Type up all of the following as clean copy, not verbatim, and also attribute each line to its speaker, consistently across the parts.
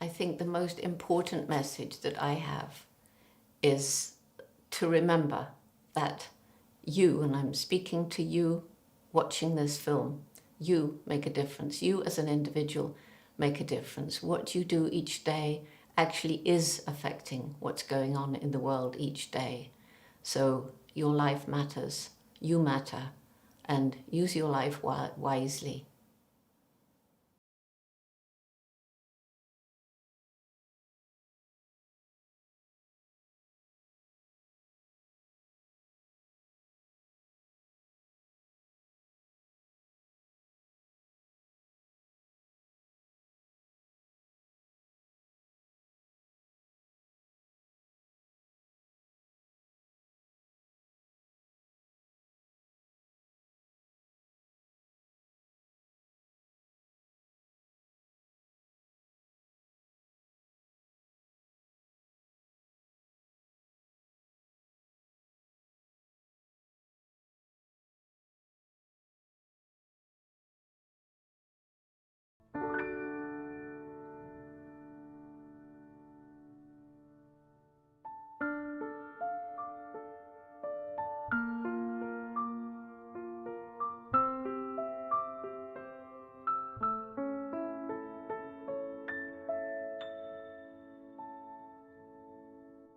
Speaker 1: I think the most important message that I have is to remember that you, and I'm speaking to you watching this film, you make a difference. You as an individual make a difference. What you do each day actually is affecting what's going on in the world each day. So your life matters, you matter, and use your life wisely.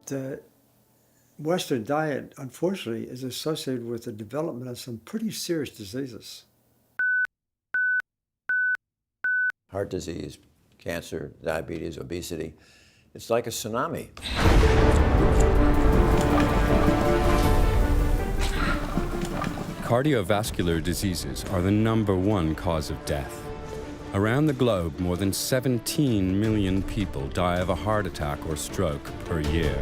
Speaker 2: The Western diet, unfortunately, is associated with the development of some pretty serious diseases.
Speaker 3: Heart disease, cancer, diabetes, obesity. It's like a tsunami.
Speaker 4: Cardiovascular diseases are the #1 cause of death. Around the globe, more than 17 million people die of a heart attack or stroke per year.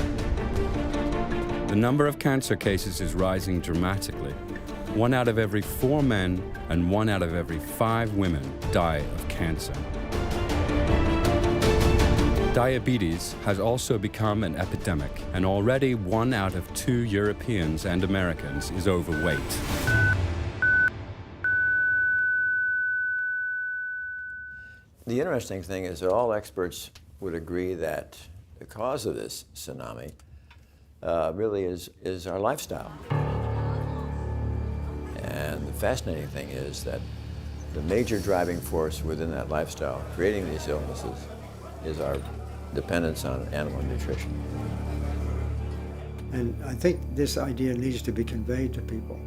Speaker 4: The number of cancer cases is rising dramatically. 1 out of every 4 men and 1 out of every 5 women die of cancer. Diabetes has also become an epidemic, and already 1 out of 2 Europeans and Americans is overweight.
Speaker 3: The interesting thing is that all experts would agree that the cause of this tsunami really is our lifestyle. And the fascinating thing is that the major driving force within that lifestyle, creating these illnesses, is our dependence on animal nutrition.
Speaker 2: And I think this idea needs to be conveyed to people,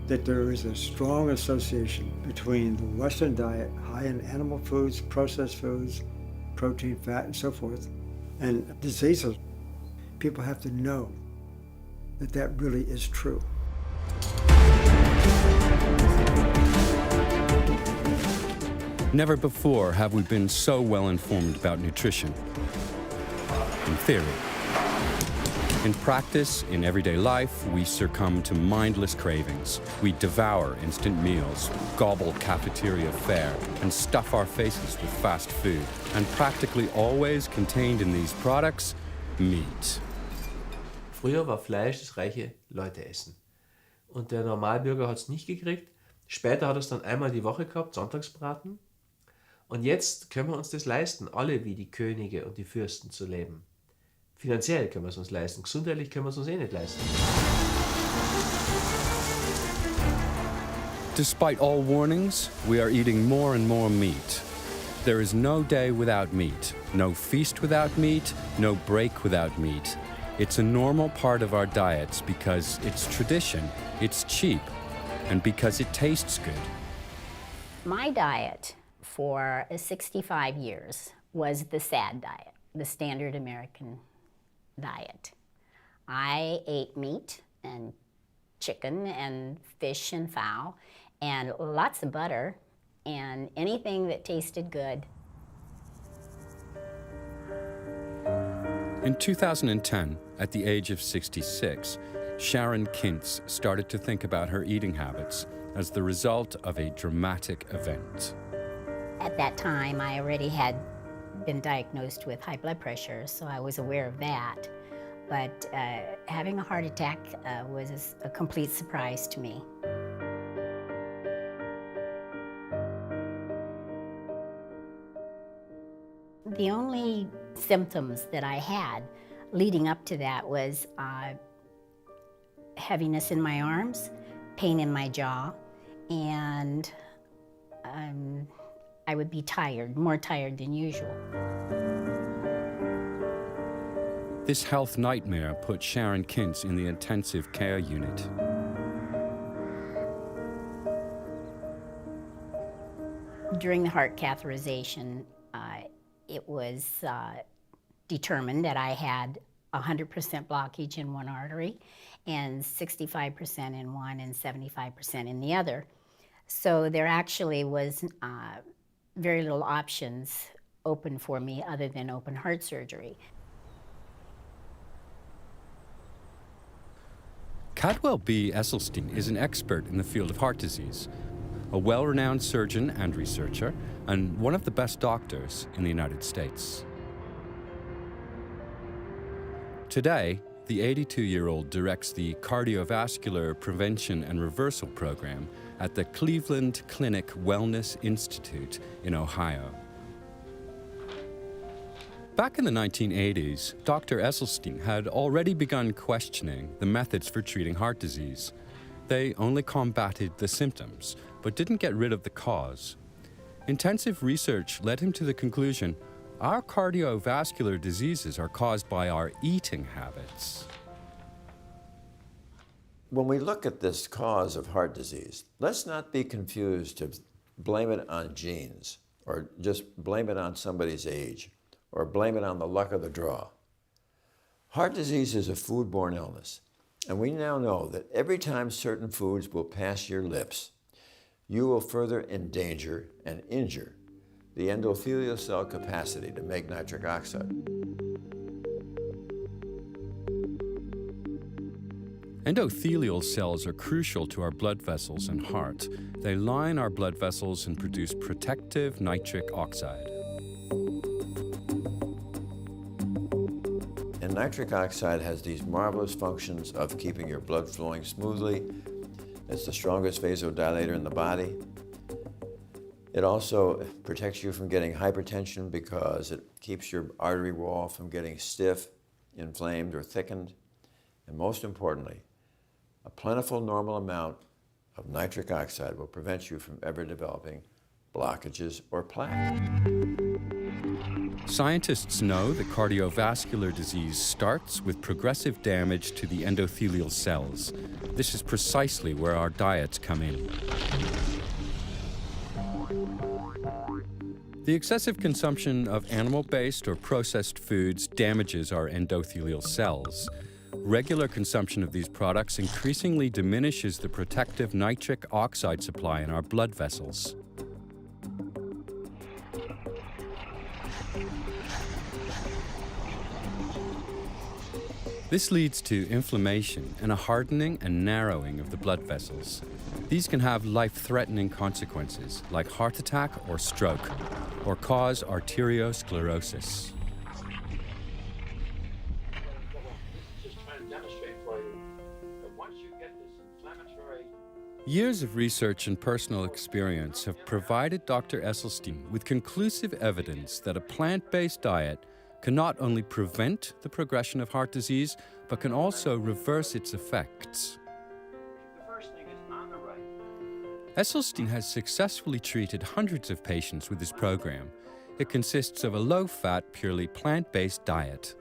Speaker 2: that there is a strong association between the Western diet, high in animal foods, processed foods, protein, fat, and so forth, and diseases. People have to know that that really is true.
Speaker 4: Never before have we been so well informed about nutrition. In theory. In practice, in everyday life, we succumb to mindless cravings. We devour instant meals, gobble cafeteria fare, and stuff our faces with fast food. And practically always contained in these products, meat.
Speaker 5: Früher war Fleisch das reiche Leute essen. Und der Normalbürger hat es nicht gekriegt. Später hat er es dann einmal die Woche gehabt, Sonntagsbraten. Und jetzt können wir uns das leisten, alle wie die Könige und die Fürsten zu leben. Finanziell können wir es uns leisten, gesundheitlich können wir es uns nicht leisten.
Speaker 4: Despite all warnings, we are eating more and more meat. There is no day without meat, no feast without meat, no break without meat. It's a normal part of our diets because it's tradition, it's cheap, and because it tastes good.
Speaker 6: My diet for 65 years was the SAD diet, the standard American diet. I ate meat and chicken and fish and fowl and lots of butter and anything that tasted good.
Speaker 4: In 2010, at the age of 66, Sharon Kintz started to think about her eating habits as the result of a dramatic event.
Speaker 6: At that time, I already had been diagnosed with high blood pressure, so I was aware of that. But having a heart attack was a complete surprise to me. The only symptoms that I had leading up to that was heaviness in my arms, pain in my jaw, and I would be tired, more tired than usual.
Speaker 4: This health nightmare put Sharon Kintz in the intensive care unit.
Speaker 6: During the heart catheterization, it was determined that I had 100% blockage in one artery and 65% in one and 75% in the other. So there actually was very little options open for me other than open heart surgery.
Speaker 4: Cadwell B. Esselstyn is an expert in the field of heart disease, a well-renowned surgeon and researcher, and one of the best doctors in the United States. Today, the 82-year-old directs the Cardiovascular Prevention and Reversal Program at the Cleveland Clinic Wellness Institute in Ohio. Back in the 1980s, Dr. Esselstyn had already begun questioning the methods for treating heart disease. They only combated the symptoms, but didn't get rid of the cause. Intensive research led him to the conclusion, our cardiovascular diseases are caused by our eating habits.
Speaker 3: When we look at this cause of heart disease, let's not be confused to blame it on genes, or just blame it on somebody's age, or blame it on the luck of the draw. Heart disease is a foodborne illness, and we now know that every time certain foods will pass your lips, you will further endanger and injure the endothelial cell capacity to make nitric oxide.
Speaker 4: Endothelial cells are crucial to our blood vessels and heart. They line our blood vessels and produce protective nitric oxide.
Speaker 3: And nitric oxide has these marvelous functions of keeping your blood flowing smoothly. It's the strongest vasodilator in the body. It also protects you from getting hypertension because it keeps your artery wall from getting stiff, inflamed, or thickened. And most importantly, a plentiful normal amount of nitric oxide will prevent you from ever developing blockages or plaque.
Speaker 4: Scientists know that cardiovascular disease starts with progressive damage to the endothelial cells. This is precisely where our diets come in. The excessive consumption of animal-based or processed foods damages our endothelial cells. Regular consumption of these products increasingly diminishes the protective nitric oxide supply in our blood vessels. This leads to inflammation and a hardening and narrowing of the blood vessels. These can have life-threatening consequences, like heart attack or stroke, or cause arteriosclerosis. Years of research and personal experience have provided Dr. Esselstyn with conclusive evidence that a plant-based diet can not only prevent the progression of heart disease, but can also reverse its effects.
Speaker 3: The first thing is on the right.
Speaker 4: Esselstyn has successfully treated hundreds of patients with his program. It consists of a low-fat, purely plant-based diet.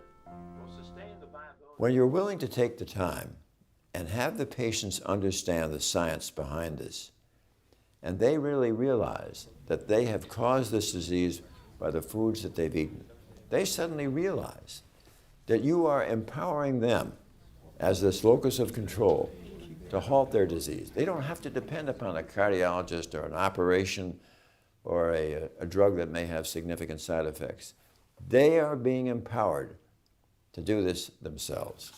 Speaker 3: When you're willing to take the time and have the patients understand the science behind this, and they really realize that they have caused this disease by the foods that they've eaten, they suddenly realize that you are empowering them as this locus of control to halt their disease. They don't have to depend upon a cardiologist or an operation or a drug that may have significant side effects. They are being empowered to do this themselves.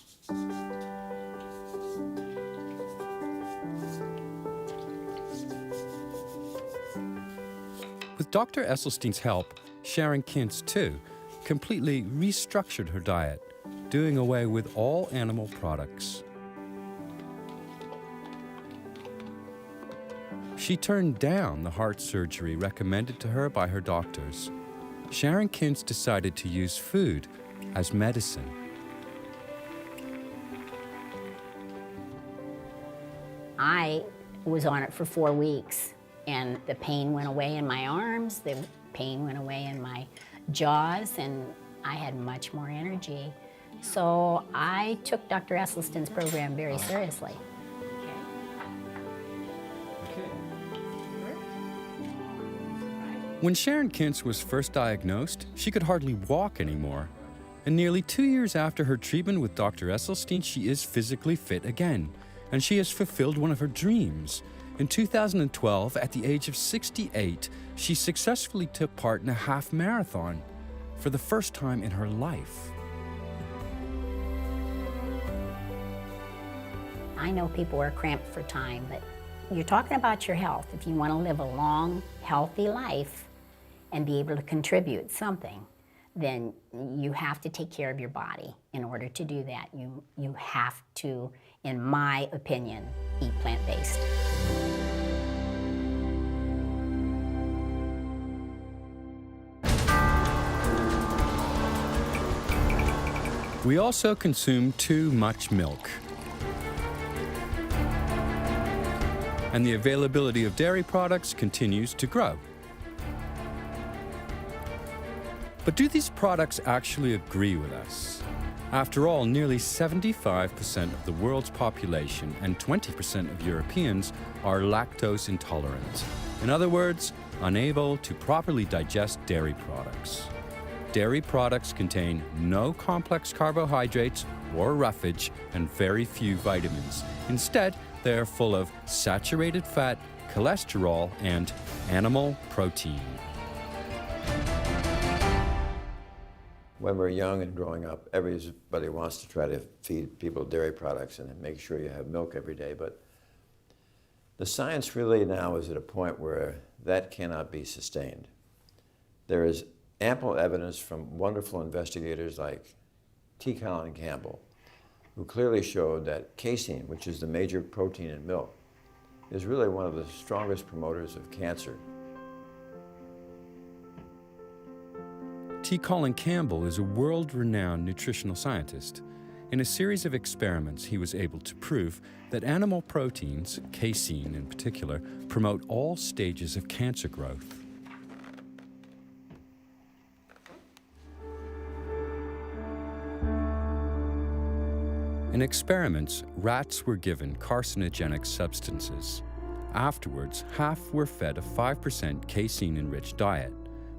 Speaker 4: With Dr. Esselstyn's help, Sharon Kintz, too, completely restructured her diet, doing away with all animal products. She turned down the heart surgery recommended to her by her doctors. Sharon Kintz decided to use food as medicine.
Speaker 6: I was on it for 4 weeks, and the pain went away in my arms, the pain went away in my jaws, and I had much more energy. So I took Dr. Esselstyn's program very seriously.
Speaker 4: When Sharon Kintz was first diagnosed, she could hardly walk anymore. And nearly 2 years after her treatment with Dr. Esselstyn, she is physically fit again. And she has fulfilled one of her dreams. In 2012, at the age of 68, she successfully took part in a half marathon for the first time in her life.
Speaker 6: I know people are cramped for time, but you're talking about your health. If you want to live a long, healthy life and be able to contribute something, then you have to take care of your body. In order to do that, you have to, in my opinion, eat plant-based.
Speaker 4: We also consume too much milk. And the availability of dairy products continues to grow. But do these products actually agree with us? After all, nearly 75% of the world's population and 20% of Europeans are lactose intolerant. In other words, unable to properly digest dairy products. Dairy products contain no complex carbohydrates or roughage and very few vitamins. Instead, they are full of saturated fat, cholesterol, and animal protein.
Speaker 3: When we're young and growing up, everybody wants to try to feed people dairy products and make sure you have milk every day, but the science really now is at a point where that cannot be sustained. There is ample evidence from wonderful investigators like T. Colin Campbell, who clearly showed that casein, which is the major protein in milk, is really one of the strongest promoters of cancer.
Speaker 4: T. Colin Campbell is a world-renowned nutritional scientist. In a series of experiments, he was able to prove that animal proteins, casein in particular, promote all stages of cancer growth. In experiments, rats were given carcinogenic substances. Afterwards, half were fed a 5% casein-enriched diet,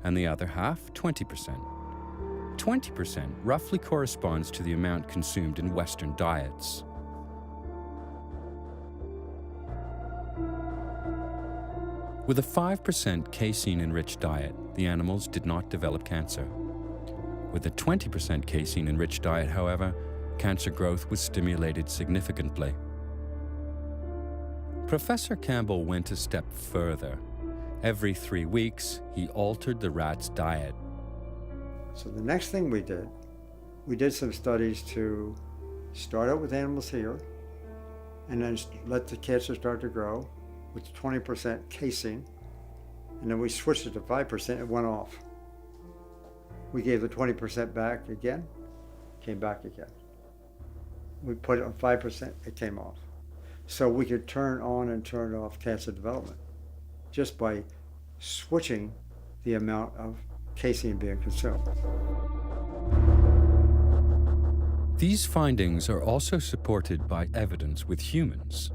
Speaker 4: and the other half 20%. 20% roughly corresponds to the amount consumed in Western diets. With a 5% casein-enriched diet, the animals did not develop cancer. With a 20% casein-enriched diet, however, cancer growth was stimulated significantly. Professor Campbell went a step further. Every 3 weeks, he altered the rat's diet.
Speaker 2: So the next thing we did some studies to start out with animals here and then let the cancer start to grow with 20% casein, and then we switched it to 5%, it went off. We gave the 20% back again, came back again. We put it on 5%, it came off. So we could turn on and turn off cancer development just by switching the amount of casein being consumed.
Speaker 4: These findings are also supported by evidence with humans.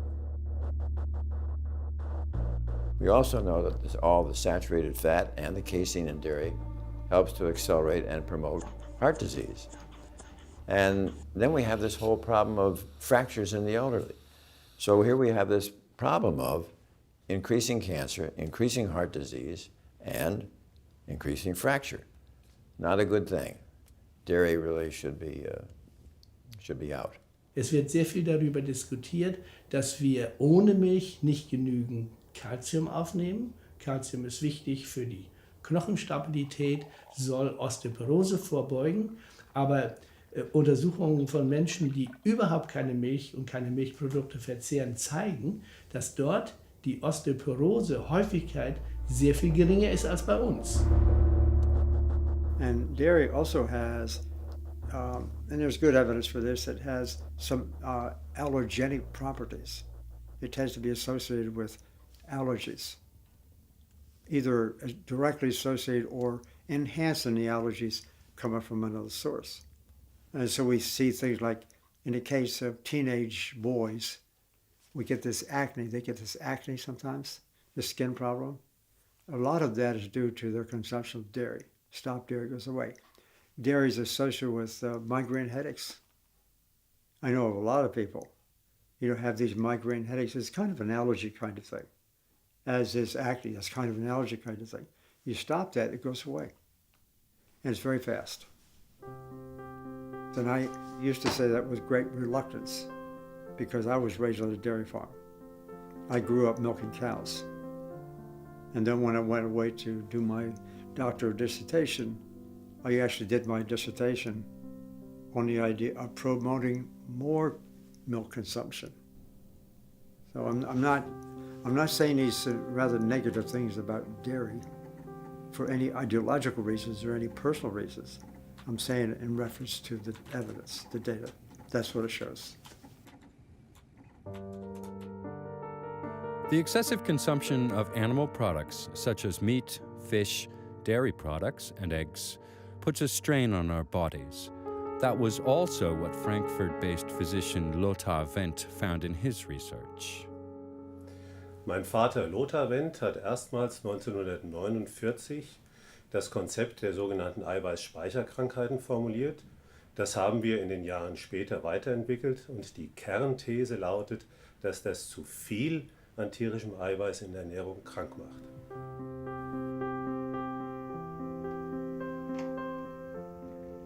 Speaker 3: We also know that all the saturated fat and the casein in dairy helps to accelerate and promote heart disease. And then we have this whole problem of fractures in the elderly. So here we have this problem of increasing cancer, increasing heart disease, and increasing fracture. Not a good thing. Dairy really should be out.
Speaker 7: Es wird sehr viel darüber diskutiert, dass wir ohne Milch nicht genügend Kalzium aufnehmen. Kalzium ist wichtig für die Knochenstabilität, soll Osteoporose vorbeugen, aber Untersuchungen von Menschen, die überhaupt keine Milch und keine Milchprodukte verzehren, zeigen, dass dort die Osteoporose-Häufigkeit sehr viel geringer ist als bei uns.
Speaker 2: And dairy also has, and there's good evidence for this, it has some allergenic properties. It tends to be associated with allergies, either directly associated or enhancing the allergies coming from another source. And so we see things like, in the case of teenage boys, we get this acne. They get this acne sometimes, this skin problem. A lot of that is due to their consumption of dairy. Stop dairy, goes away. Dairy is associated with migraine headaches. I know of a lot of people, have these migraine headaches. It's kind of an allergy kind of thing, as is acne. That's kind of an allergy kind of thing. You stop that, it goes away. And it's very fast. And I used to say that with great reluctance because I was raised on a dairy farm. I grew up milking cows. And then when I went away to do my doctoral dissertation, I actually did my dissertation on the idea of promoting more milk consumption. So I'm not saying these rather negative things about dairy for any ideological reasons or any personal reasons. I'm saying it in reference to the evidence, the data. That's what it shows.
Speaker 4: The excessive consumption of animal products, such as meat, fish, dairy products, and eggs, puts a strain on our bodies. That was also what Frankfurt-based physician Lothar Wendt found in his research.
Speaker 8: Mein Vater Lothar Wendt hat erstmals 1949 das Konzept der sogenannten Eiweißspeicherkrankheiten formuliert. Das haben wir in den Jahren später weiterentwickelt und die Kernthese lautet, dass das zu viel an tierischem Eiweiß in der Ernährung krank macht.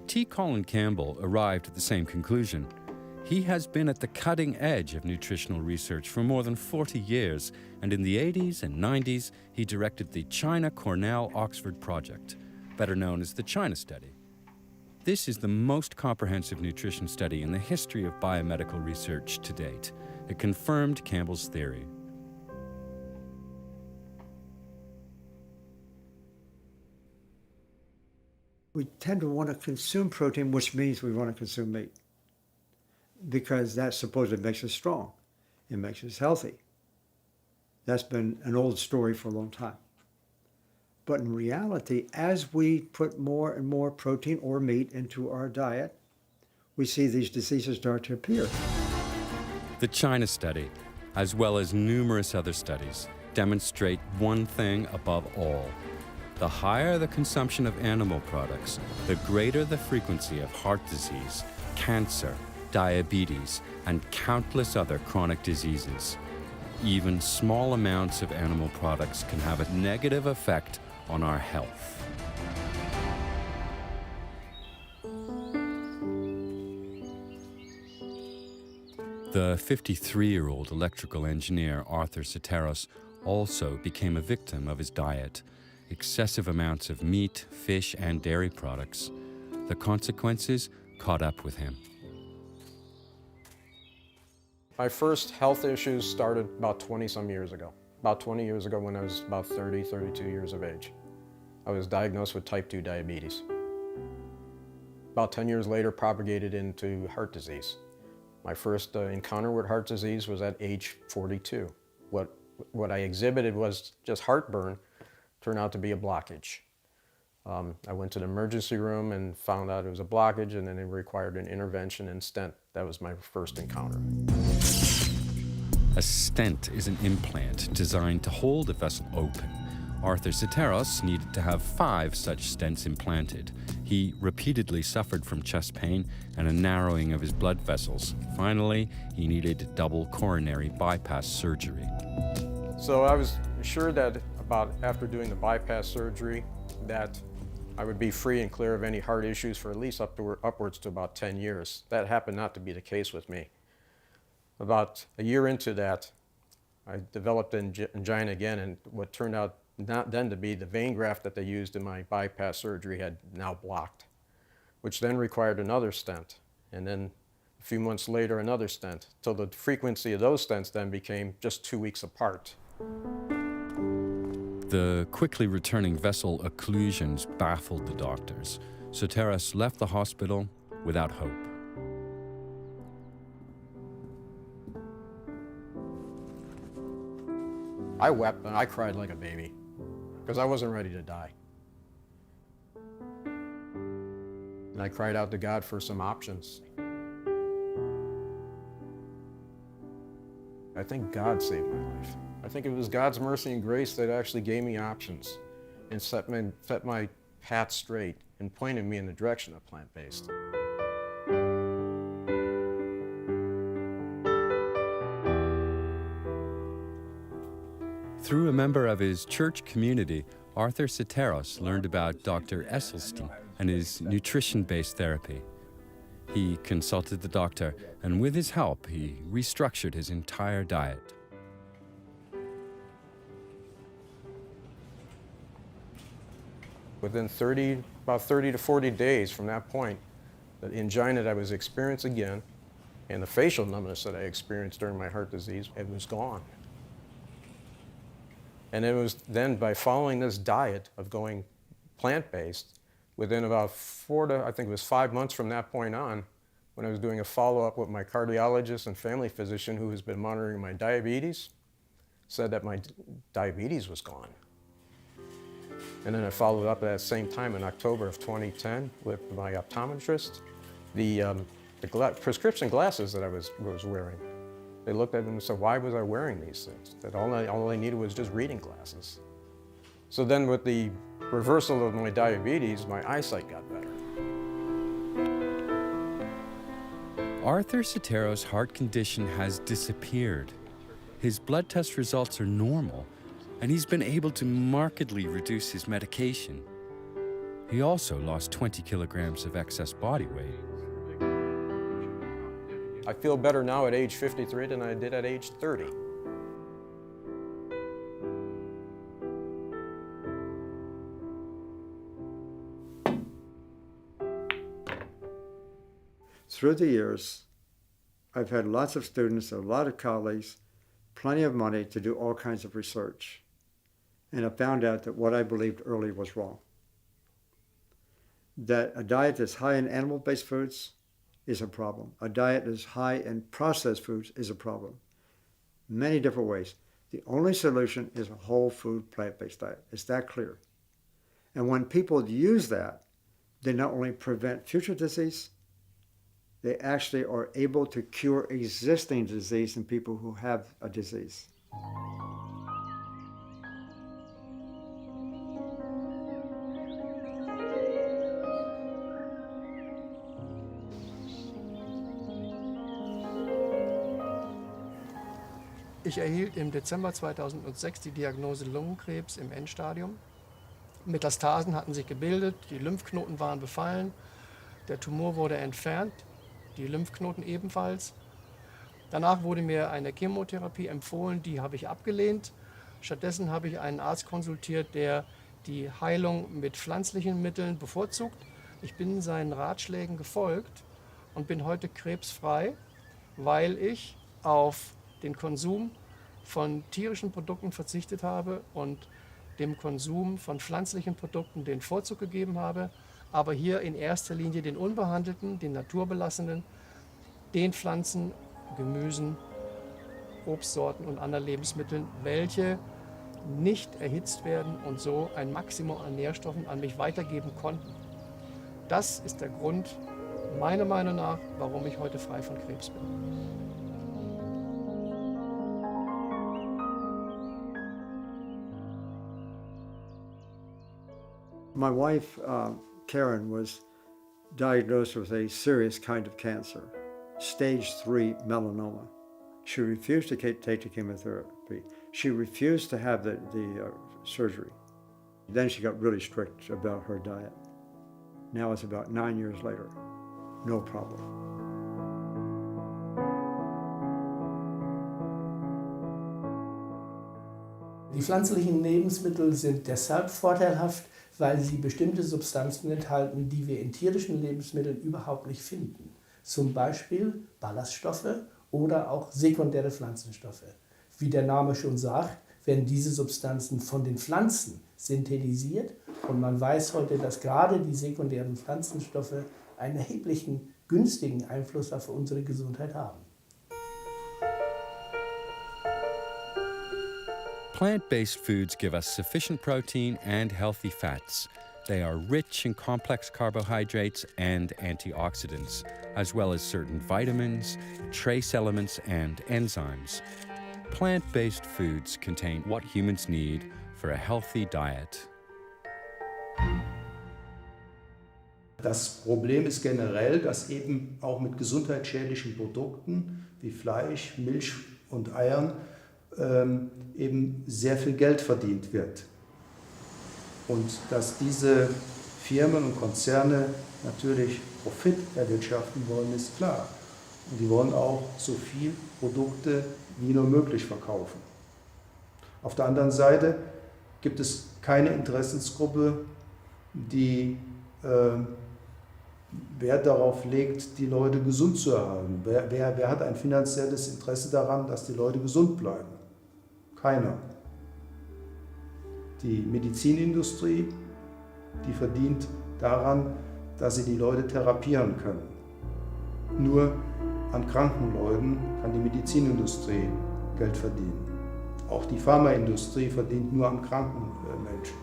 Speaker 4: T. Colin Campbell arrived at the same conclusion. He has been at the cutting edge of nutritional research for more than 40 years, and in the 80s and 90s, he directed the China-Cornell-Oxford project, better known as the China Study. This is the most comprehensive nutrition study in the history of biomedical research to date. It confirmed Campbell's theory.
Speaker 2: We tend to want to consume protein, which means we want to consume meat, because that supposedly makes us strong. It makes us healthy. That's been an old story for a long time. But in reality, as we put more and more protein or meat into our diet, we see these diseases start to appear.
Speaker 4: The China Study, as well as numerous other studies, demonstrate one thing above all. The higher the consumption of animal products, the greater the frequency of heart disease, cancer, diabetes, and countless other chronic diseases. Even small amounts of animal products can have a negative effect on our health. The 53-year-old electrical engineer Arthur Soteros also became a victim of his diet. Excessive amounts of meat, fish, and dairy products. The consequences caught up with him.
Speaker 9: My first health issues started about 20-some years ago. About 20 years ago when I was about 30, 32 years of age. I was diagnosed with type 2 diabetes. About 10 years later, propagated into heart disease. My first encounter with heart disease was at age 42. What I exhibited was just heartburn, turned out to be a blockage. I went to the emergency room and found out it was a blockage, and then it required an intervention and stent. That was my first encounter.
Speaker 4: A stent is an implant designed to hold a vessel open. Arthur Soteros needed to have 5 such stents implanted. He repeatedly suffered from chest pain and a narrowing of his blood vessels. Finally, he needed double coronary bypass surgery.
Speaker 9: So I was assured that about after doing the bypass surgery that I would be free and clear of any heart issues for at least upwards to about 10 years. That happened not to be the case with me. About a year into that, I developed angina again, and what turned out not then to be the vein graft that they used in my bypass surgery had now blocked, which then required another stent, and then a few months later another stent, till the frequency of those stents then became just 2 weeks apart.
Speaker 4: The quickly returning vessel occlusions baffled the doctors. Soteris left the hospital without hope.
Speaker 9: I wept and I cried like a baby because I wasn't ready to die. And I cried out to God for some options. I think God saved my life. I think it was God's mercy and grace that actually gave me options and set my path straight and pointed me in the direction of plant-based.
Speaker 4: Through a member of his church community, Arthur Soteris learned about Dr. Esselstyn and his nutrition-based therapy. He consulted the doctor, and with his help, he restructured his entire diet.
Speaker 9: Within about 30 to 40 days from that point, the angina that I was experiencing again and the facial numbness that I experienced during my heart disease, it was gone. And it was then by following this diet of going plant-based, within about 5 months from that point on, when I was doing a follow-up with my cardiologist and family physician who has been monitoring my diabetes, said that my diabetes was gone. And then I followed up at that same time in October of 2010 with my optometrist. The prescription glasses that I was wearing, they looked at them and said, why was I wearing these things? That all I needed was just reading glasses. So then with the reversal of my diabetes, my eyesight got better.
Speaker 4: Arthur Soteris' heart condition has disappeared. His blood test results are normal, and he's been able to markedly reduce his medication. He also lost 20 kilograms of excess body weight.
Speaker 9: I feel better now at age 53 than I did at age 30.
Speaker 2: Through the years, I've had lots of students, a lot of colleagues, plenty of money to do all kinds of research. And I found out that what I believed early was wrong. That a diet that's high in animal-based foods is a problem. A diet that's high in processed foods is a problem. Many different ways. The only solution is a whole food plant-based diet. It's that clear. And when people use that, they not only prevent future disease, they actually are able to cure existing disease in people who have a disease.
Speaker 10: Ich erhielt im Dezember 2006 die Diagnose Lungenkrebs im Endstadium. Metastasen hatten sich gebildet, die Lymphknoten waren befallen, der Tumor wurde entfernt, die Lymphknoten ebenfalls. Danach wurde mir eine Chemotherapie empfohlen, die habe ich abgelehnt. Stattdessen habe ich einen Arzt konsultiert, der die Heilung mit pflanzlichen Mitteln bevorzugt. Ich bin seinen Ratschlägen gefolgt und bin heute krebsfrei, weil ich auf den Konsum von tierischen Produkten verzichtet habe und dem Konsum von pflanzlichen Produkten den Vorzug gegeben habe, aber hier in erster Linie den unbehandelten, den naturbelassenen, den Pflanzen, Gemüsen, Obstsorten und anderen Lebensmitteln, welche nicht erhitzt werden und so ein Maximum an Nährstoffen an mich weitergeben konnten. Das ist der Grund, meiner Meinung nach, warum ich heute frei von Krebs bin.
Speaker 2: My wife, Karen, was diagnosed with a serious kind of cancer, stage 3 melanoma. She refused to take the chemotherapy. She refused to have the surgery. Then she got really strict about her diet. Now it's about 9 years later. No problem.
Speaker 7: Die pflanzlichen Lebensmittel sind deshalb vorteilhaft, weil sie bestimmte Substanzen enthalten, die wir in tierischen Lebensmitteln überhaupt nicht finden. Zum Beispiel Ballaststoffe oder auch sekundäre Pflanzenstoffe. Wie der Name schon sagt, werden diese Substanzen von den Pflanzen synthetisiert. Und man weiß heute, dass gerade die sekundären Pflanzenstoffe einen erheblichen günstigen Einfluss auf unsere Gesundheit haben.
Speaker 4: Plant-based foods give us sufficient protein and healthy fats. They are rich in complex carbohydrates and antioxidants, as well as certain vitamins, trace elements, and enzymes. Plant-based foods contain what humans need for a healthy diet.
Speaker 11: Das Problem ist generell, dass eben auch mit gesundheitsschädlichen Produkten wie Fleisch, Milch und Eiern eben sehr viel Geld verdient wird. Und dass diese Firmen und Konzerne natürlich Profit erwirtschaften wollen, ist klar. Und die wollen auch so viel Produkte wie nur möglich verkaufen. Auf der anderen Seite gibt es keine Interessensgruppe, die Wert darauf legt, die Leute gesund zu erhalten. Wer hat ein finanzielles Interesse daran, dass die Leute gesund bleiben? Keiner. Die Medizinindustrie, die verdient daran, dass sie die Leute therapieren können. Nur an kranken Leuten kann die Medizinindustrie Geld verdienen. Auch die Pharmaindustrie verdient nur an kranken Menschen.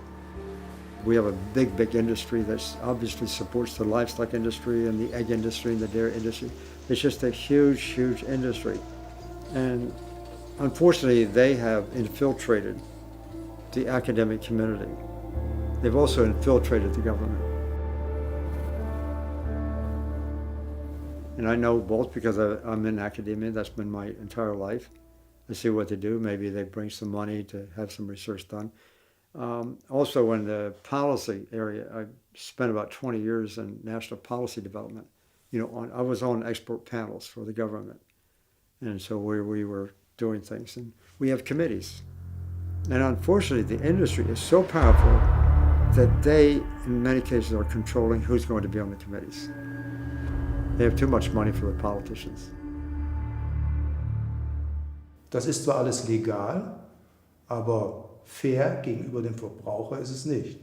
Speaker 2: We have a big industry that obviously supports the livestock industry and the egg industry and the dairy industry. It's just a huge industry. And unfortunately, they have infiltrated the academic community. They've also infiltrated the government. And I know both because I'm in academia, that's been my entire life. I see what they do. Maybe they bring some money to have some research done. Also in the policy area, I spent about 20 years in national policy development. I was on expert panels for the government. And so we were doing things. And we have committees. And unfortunately, the industry is so powerful that they, in many cases, are controlling who's going to be on the committees. They have too much money for the politicians.
Speaker 11: Das ist zwar alles legal, aber fair gegenüber dem Verbraucher ist es nicht.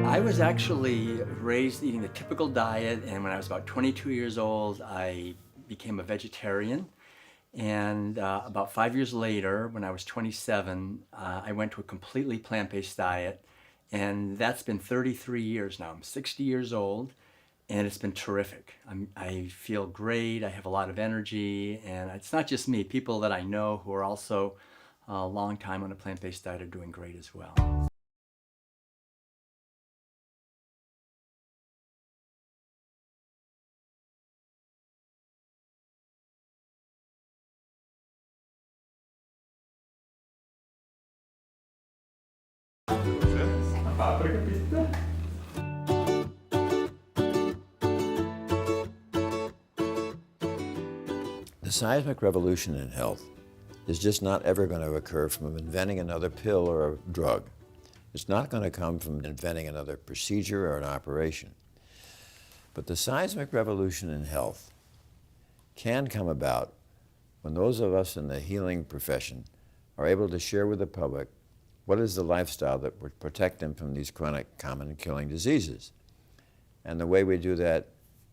Speaker 12: I was actually raised eating the typical diet, and when I was about 22 years old, I became a vegetarian. And about 5 years later, when I was 27, I went to a completely plant-based diet, and that's been 33 years now. I'm 60 years old, and it's been terrific. I feel great, I have a lot of energy, and it's not just me. People that I know who are also a long time on a plant-based diet are doing great as well.
Speaker 3: The seismic revolution in health is just not ever going to occur from inventing another pill or a drug. It's not going to come from inventing another procedure or an operation. But the seismic revolution in health can come about when those of us in the healing profession are able to share with the public what is the lifestyle that would protect them from these chronic, common, killing diseases. And the way we do that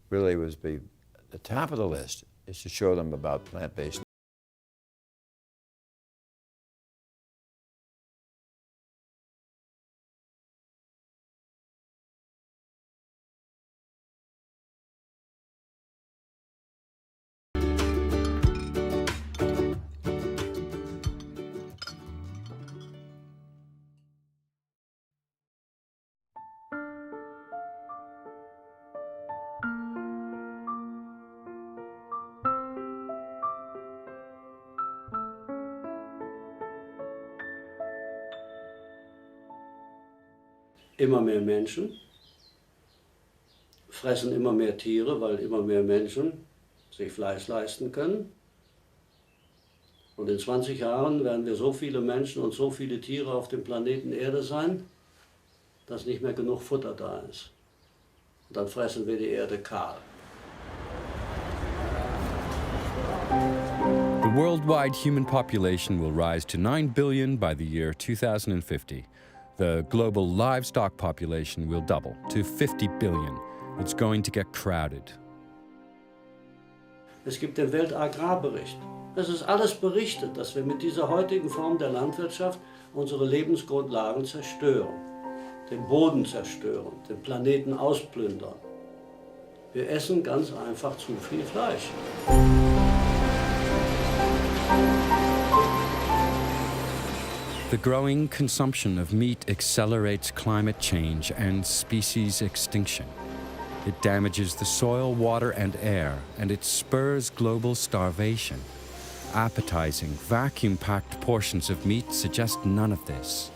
Speaker 3: really was be at the top of the list is to show them about plant-based.
Speaker 13: Immer mehr Menschen fressen immer mehr Tiere, weil immer mehr Menschen sich Fleisch leisten können. Und in 20 Jahren werden wir so viele Menschen und so viele Tiere auf dem Planeten Erde sein, dass nicht mehr genug Futter da ist. Und dann fressen wir die Erde kahl.
Speaker 4: The worldwide human population will rise to 9 billion by the year 2050. The global livestock population will double to 50 billion. It's going to get crowded.
Speaker 13: Es gibt den Weltagrarbericht. Es ist alles berichtet, dass wir mit dieser heutigen Form der Landwirtschaft unsere Lebensgrundlagen zerstören, den Boden zerstören, den Planeten ausplündern. Wir essen ganz einfach zu viel Fleisch.
Speaker 4: The growing consumption of meat accelerates climate change and species extinction. It damages the soil, water, and air, and it spurs global starvation. Appetizing, vacuum-packed portions of meat suggest none of this.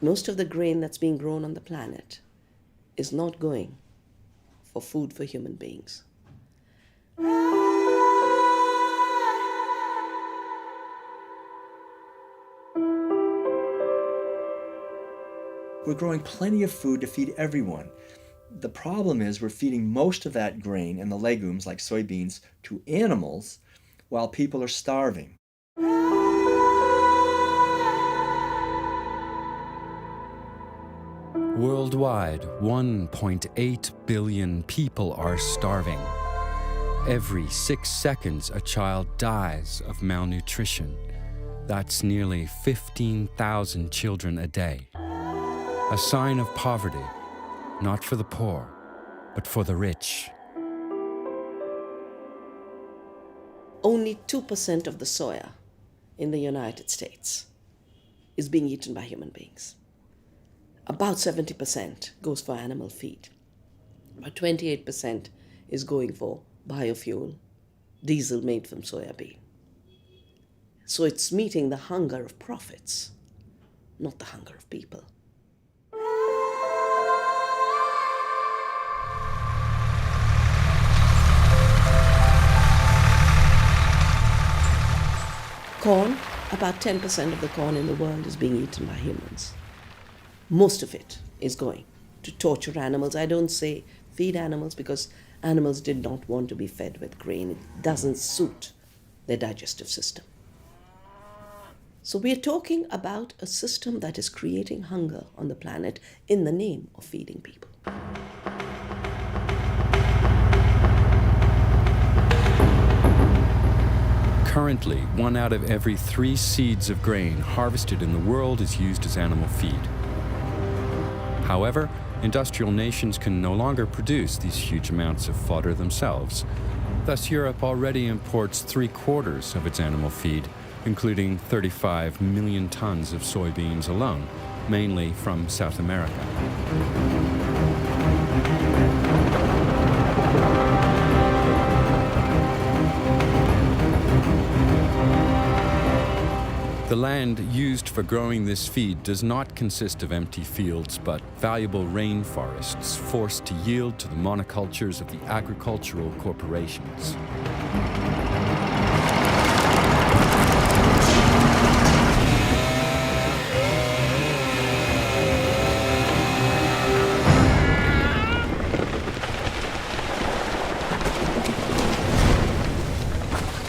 Speaker 14: Most of the grain that's being grown on the planet is not going for food for human beings.
Speaker 15: We're growing plenty of food to feed everyone. The problem is we're feeding most of that grain and the legumes, like soybeans, to animals while people are starving.
Speaker 4: Worldwide, 1.8 billion people are starving. Every 6 seconds, a child dies of malnutrition. That's nearly 15,000 children a day. A sign of poverty, not for the poor, but for the rich.
Speaker 14: Only 2% of the soya in the United States is being eaten by human beings. About 70% goes for animal feed. About 28% is going for biofuel, diesel made from soya bean. So it's meeting the hunger of profits, not the hunger of people. Corn, about 10% of the corn in the world is being eaten by humans. Most of it is going to torture animals. I don't say feed animals because animals did not want to be fed with grain. It doesn't suit their digestive system. So we're talking about a system that is creating hunger on the planet in the name of feeding people.
Speaker 4: Currently, 1 out of every 3 seeds of grain harvested in the world is used as animal feed. However, industrial nations can no longer produce these huge amounts of fodder themselves. Thus, Europe already imports 3/4 of its animal feed, including 35 million tons of soybeans alone, mainly from South America. The land used for growing this feed does not consist of empty fields, but valuable rainforests forced to yield to the monocultures of the agricultural corporations.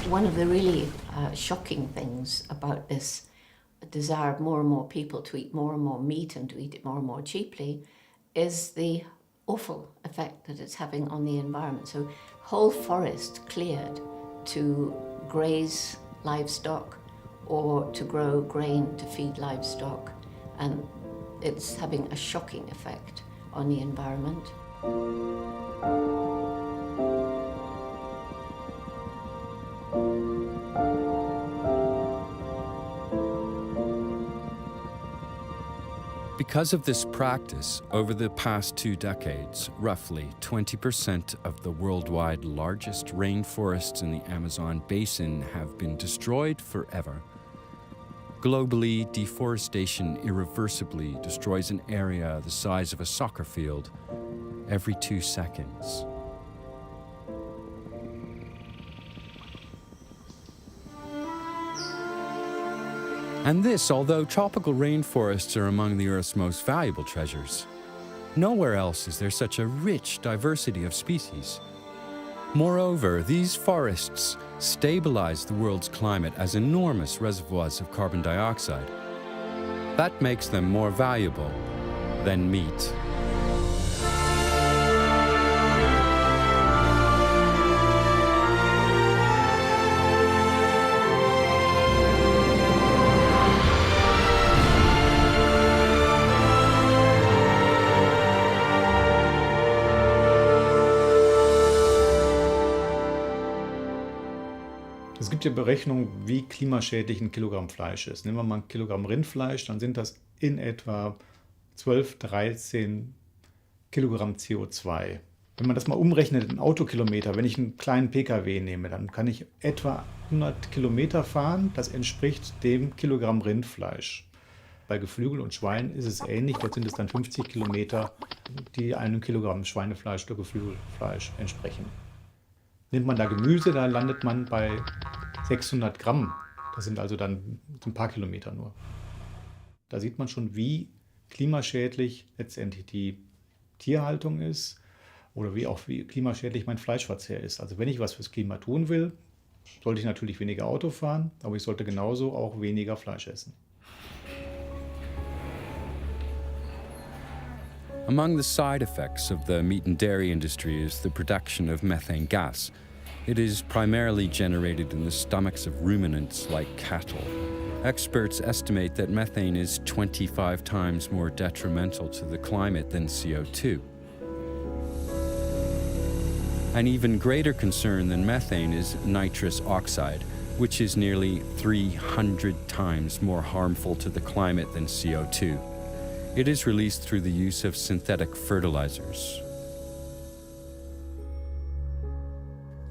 Speaker 1: One of the really shocking things about this desire of more and more people to eat more and more meat and to eat it more and more cheaply is the awful effect that it's having on the environment. So whole forests cleared to graze livestock or to grow grain to feed livestock, and it's having a shocking effect on the environment.
Speaker 4: Because of this practice, over the past 2 decades, roughly 20% of the worldwide largest rainforests in the Amazon basin have been destroyed forever. Globally, deforestation irreversibly destroys an area the size of a soccer field every 2 seconds. And this, although tropical rainforests are among the Earth's most valuable treasures. Nowhere else is there such a rich diversity of species. Moreover, these forests stabilize the world's climate as enormous reservoirs of carbon dioxide. That makes them more valuable than meat.
Speaker 16: Es gibt ja Berechnungen, wie klimaschädlich ein Kilogramm Fleisch ist. Nehmen wir mal ein Kilogramm Rindfleisch, dann sind das in etwa 12, 13 Kilogramm CO2. Wenn man das mal umrechnet in Autokilometer, wenn ich einen kleinen Pkw nehme, dann kann ich etwa 100 Kilometer fahren. Das entspricht dem Kilogramm Rindfleisch. Bei Geflügel und Schwein ist es ähnlich. Dort sind es dann 50 Kilometer, die einem Kilogramm Schweinefleisch oder Geflügelfleisch entsprechen. Nimmt man da Gemüse, da landet man bei 600 Gramm. Das sind also dann ein paar Kilometer nur. Da sieht man schon, wie klimaschädlich letztendlich die Tierhaltung ist oder wie klimaschädlich mein Fleischverzehr ist. Also wenn ich was fürs Klima tun will, sollte ich natürlich weniger Auto fahren, aber ich sollte genauso auch weniger Fleisch essen.
Speaker 4: Among the side effects of the meat and dairy industry is the production of methane gas. It is primarily generated in the stomachs of ruminants like cattle. Experts estimate that methane is 25 times more detrimental to the climate than CO2. An even greater concern than methane is nitrous oxide, which is nearly 300 times more harmful to the climate than CO2. It is released through the use of synthetic fertilizers.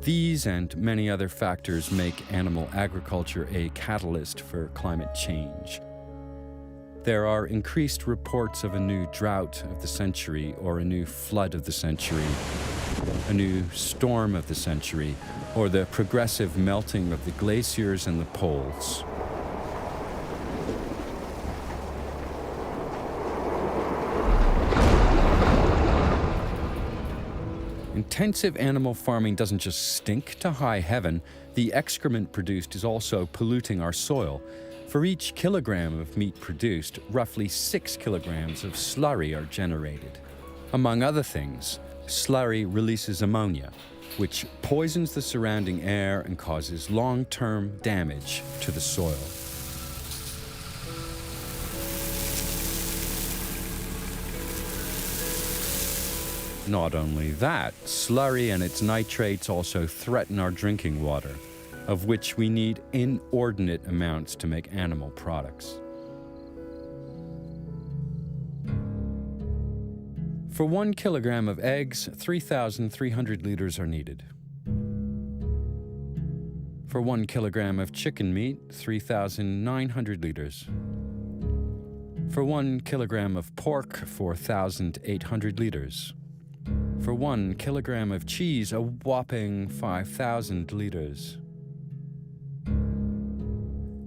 Speaker 4: These and many other factors make animal agriculture a catalyst for climate change. There are increased reports of a new drought of the century or a new flood of the century, a new storm of the century, or the progressive melting of the glaciers and the poles. Intensive animal farming doesn't just stink to high heaven, the excrement produced is also polluting our soil. For each kilogram of meat produced, roughly 6 kilograms of slurry are generated. Among other things, slurry releases ammonia, which poisons the surrounding air and causes long-term damage to the soil. Not only that, slurry and its nitrates also threaten our drinking water, of which we need inordinate amounts to make animal products. For 1 kilogram of eggs, 3,300 liters are needed. For 1 kilogram of chicken meat, 3,900 liters. For 1 kilogram of pork, 4,800 liters. For 1 kilogram of cheese, a whopping 5,000 liters.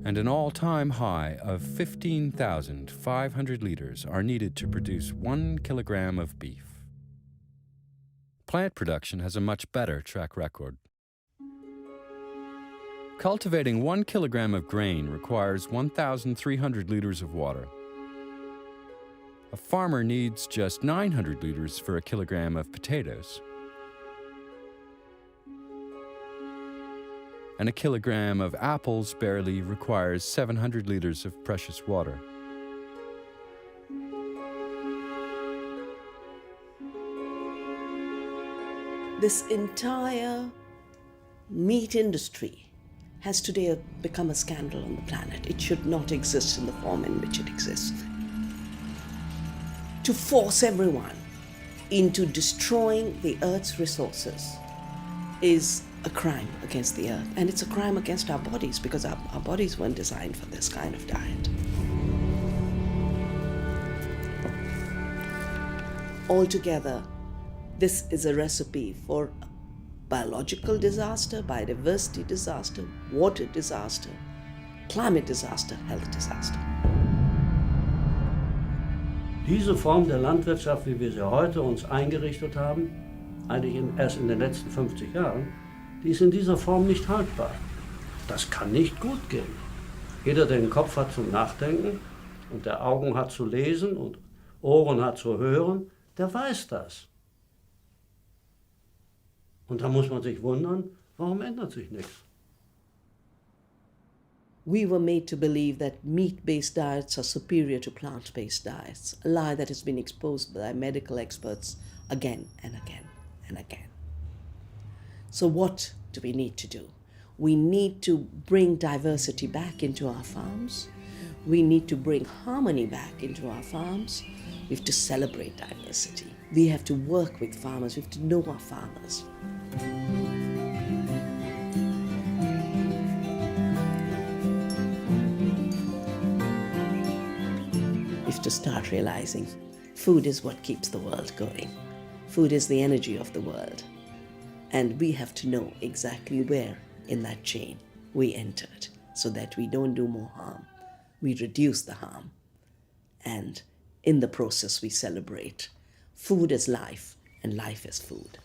Speaker 4: And an all-time high of 15,500 liters are needed to produce 1 kilogram of beef. Plant production has a much better track record. Cultivating 1 kilogram of grain requires 1,300 liters of water. A farmer needs just 900 liters for a kilogram of potatoes. And a kilogram of apples barely requires 700 liters of precious water.
Speaker 14: This entire meat industry has today become a scandal on the planet. It should not exist in the form in which it exists. To force everyone into destroying the Earth's resources is a crime against the Earth. And it's a crime against our bodies, because our bodies weren't designed for this kind of diet. Altogether, this is a recipe for biological disaster, biodiversity disaster, water disaster, climate disaster, health disaster.
Speaker 13: Diese Form der Landwirtschaft, wie wir sie heute uns eingerichtet haben, eigentlich erst in den letzten 50 Jahren, die ist in dieser Form nicht haltbar. Das kann nicht gut gehen. Jeder, der den Kopf hat zum Nachdenken und der Augen hat zu lesen und Ohren hat zu hören, der weiß das. Und da muss man sich wundern, warum ändert sich nichts?
Speaker 14: We were made to believe that meat-based diets are superior to plant-based diets, a lie that has been exposed by medical experts again and again and again. So what do we need to do? We need to bring diversity back into our farms. We need to bring harmony back into our farms. We have to celebrate diversity. We have to work with farmers. We have to know our farmers. We have to start realizing food is what keeps the world going. Food is the energy of the world. And we have to know exactly where in that chain we entered so that we don't do more harm. We reduce the harm. And in the process, we celebrate. Food is life, and life is food.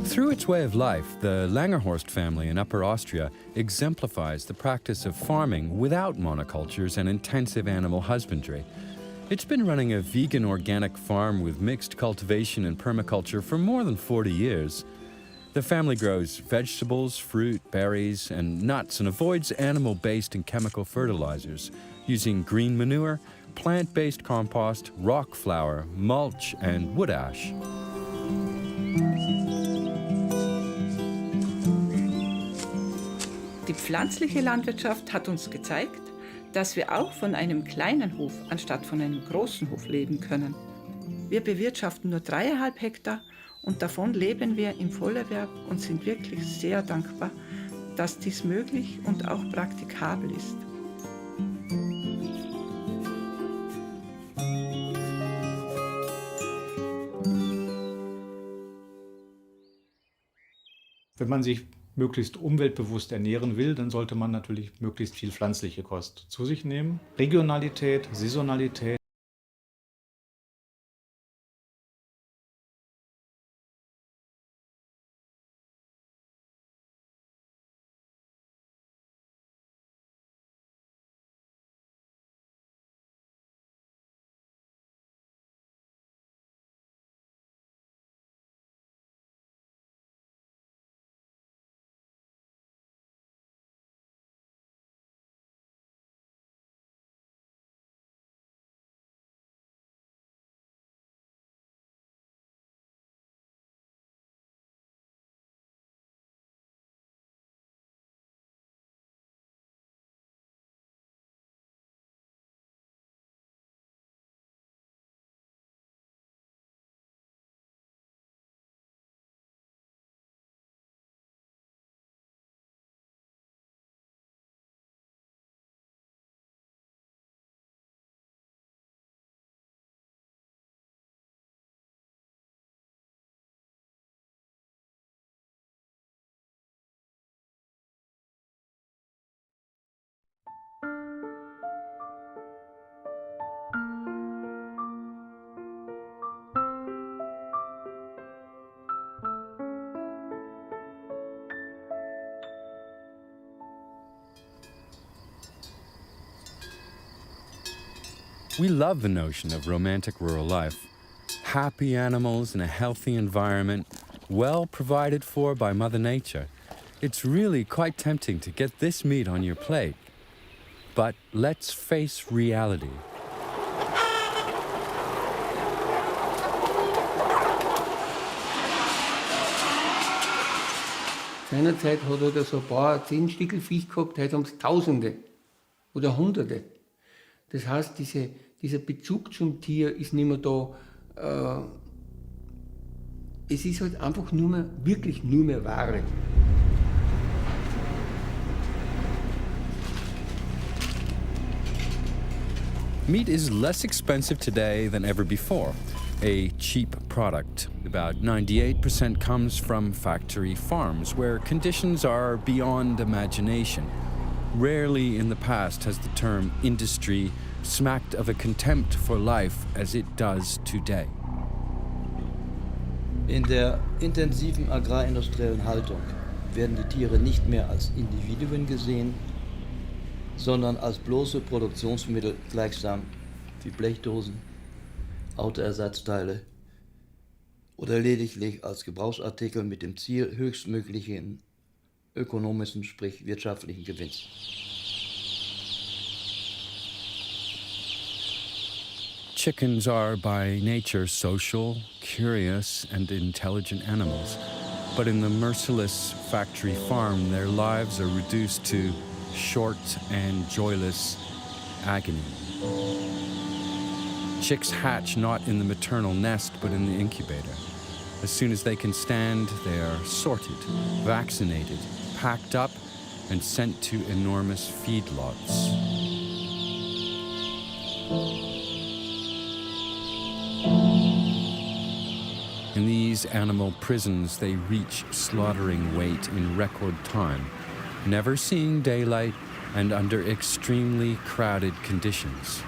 Speaker 4: Through its way of life, the Langerhorst family in Upper Austria exemplifies the practice of farming without monocultures and intensive animal husbandry. It's been running a vegan organic farm with mixed cultivation and permaculture for more than 40 years. The family grows vegetables, fruit, berries, and nuts and avoids animal-based and chemical fertilizers, using green manure, plant-based compost, rock flour, mulch, and wood ash.
Speaker 17: Die pflanzliche Landwirtschaft hat uns gezeigt, dass wir auch von einem kleinen Hof anstatt von einem großen Hof leben können. Wir bewirtschaften nur 3,5 Hektar und davon leben wir im Vollerwerb und sind wirklich sehr dankbar, dass dies möglich und auch praktikabel ist.
Speaker 16: Wenn man sich möglichst umweltbewusst ernähren will, dann sollte man natürlich möglichst viel pflanzliche Kost zu sich nehmen. Regionalität, Saisonalität.
Speaker 4: We love the notion of romantic rural life. Happy animals in a healthy environment, well provided for by Mother Nature. It's really quite tempting to get this meat on your plate. But let's face reality.
Speaker 18: Seinerzeit hat er so ein paar 10 Stickel Viech gehabt, heute haben es Tausende oder Hunderte. Das heißt, dieser Bezug zum Tier ist nicht mehr da. Es ist halt einfach wirklich nur mehr Ware.
Speaker 4: Meat is less expensive today than ever before. a cheap product. About 98% comes from factory farms, where conditions are beyond imagination. Rarely in the past has the term industry smacked of a contempt for life as it does today.
Speaker 19: In der intensiven agrarindustriellen Haltung werden die Tiere nicht mehr als Individuen gesehen, sondern als bloße Produktionsmittel gleichsam wie Blechdosen, Autoersatzteile oder lediglich als Gebrauchsartikel mit dem Ziel höchstmöglichen ökonomischen, sprich wirtschaftlichen Gewinns.
Speaker 4: Chickens are by nature social, curious, and intelligent animals. But in the merciless factory farm, their lives are reduced to short and joyless agony. Chicks hatch not in the maternal nest, but in the incubator. As soon as they can stand, they are sorted, vaccinated, packed up, and sent to enormous feedlots. In these animal prisons, they reach slaughtering weight in record time, never seeing daylight and under extremely crowded conditions.